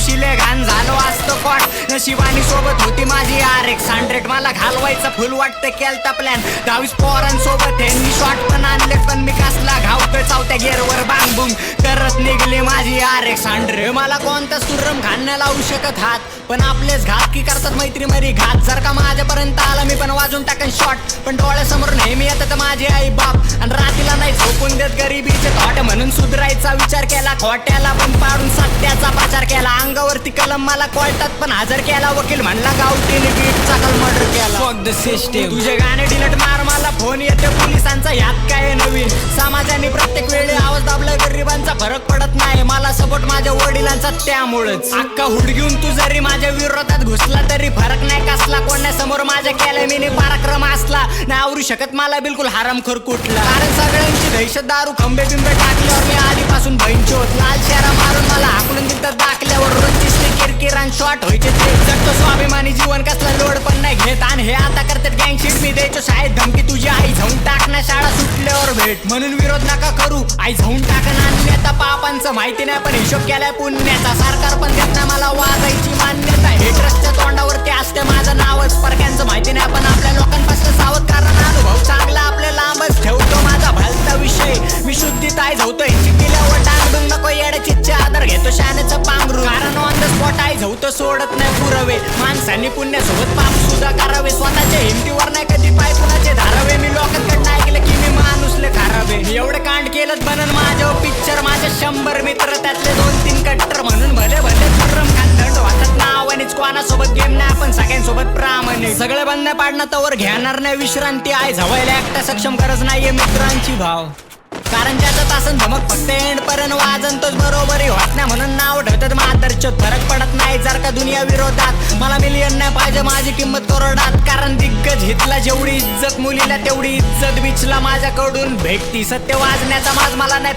दिवशी ले घाण झालो असतो कॉट नशिबानी सोबत होती माझी RX-100 मला घालवायचं फुल वाटतं केलता प्लॅन 22 पोरांसोबत मी शॉट पण आणले पण मी कसला घावतोय चावत्या गेअरवर बांग बुंग करत निघली माझी RX-100 मला कोणता सुरम घालण्या लावू शकत हात पण आपलेच घात की करतात मैत्री मरी घात जर का माझ्यापर्यंत आला मी पण वाजून टाकन शॉट पण डोळ्यासमोर नेहमी येतात माझे आई बाप आणि रात्रीला नाही झोपून देत गरिबीचे थॉट म्हणून सुधरायचा विचार केला खोट्याला पण पाडून सत्याचा पाचार केला अंगावरती कलम मला कळतात पण हजर केला वकील म्हणला गावठीने बीटचा कल मर्डर केला फक द सिस्टीम तुझे गाणे डिलीट मार मला फोन येते पोलिसांचा यात काय नवीन समाजाने प्रत्येक वेळी आवाज दाबला गरिबांचा फरक पडत नाही मला सपोर्ट माझ्या वडिलांचा त्यामुळेच अक्का हुड घेऊन तू जरी माझ्या विरोधात घुसला तरी फरक नाही कसला कोणासमोर माझ्या केल्या मी पराक्रम असला नाही आवरू शकत मला बिलकुल हरामखोर कुठला कारण सगळ्यांची दहशत दारू खंबे बिंबे टाकल्यावर मी आधीपासून भैंची होत लाल शेरा मारून मला हाकलून तिथं दाखल्यावर रोजचीच ते किरकिरान शॉट व्हायचे ते जगतो स्वाभिमानी जीवन कसला लोड पण नाही घेत आणि हे आता करतात गँगशीट मी द्यायचो शाळेत धमकी तुझी आई जाऊन टाकणार शाळा सुटल्यावर भेट म्हणून विरोध नका करू आई जाऊन टाकन अन्यथा पापांचं माहिती नाही पण हिशोब केलाय पुण्याचा सरकार पण देत नाही मला वाजायची मान्यता हे ट्रस्टच्या तोंडावरती असते माझं नावच परक्यांचं माहिती नाही पण आपल्या लोकांपासून सावध कारण अनुभव चांगला आपल्या लांबच ठेवतो माझा भलता विषय मी शुद्धीत आई झवतो ह्याची केल्यावर टांगून नको येड्याची आदर घेतो शानेचं पांघरू कारण ऑन द स्पॉट आई झवतो सोडत नाही पुरवे माणसांनी पुण्यासोबत पाप सुद्धा करावे स्वतःच्या हिमतीवर नाही कधी पाय कुणाचे धारावे मी लोकांकडनं ऐकलं की मी माणूसले खारावे एवढं कांड केलंच बनन माझ्या पिक्चर माझे 100 मित्र त्यातले 2-3 कट्टर म्हणून भले भले खुर्रम खान थंड वाटत नाव आणि कोणासोबत गेम नाही आपण सगळ्यांसोबत प्रामाणिक सगळे बंद पाडणं तवर घेणार नाही विश्रांती आहे झवायला एकटा सक्षम गरज नाहीये मित्रांची भाव कारण ज्याचं तासन धमक फक्त एंड पर्यंत वाजन तोच बरोबरी होत नाही म्हणून नाव ठेवतात मादरच्यात फरक पडत नाही जर का दुनिया विरोधात मला मिलियन नाही पाहिजे माझी किंमत करोडात कारण दिग्गज हितला जेवढी इज्जत मुलीला तेवढी इज्जत बिचला माझ्याकडून भेटती सत्य वाजण्याचा माज मला नाही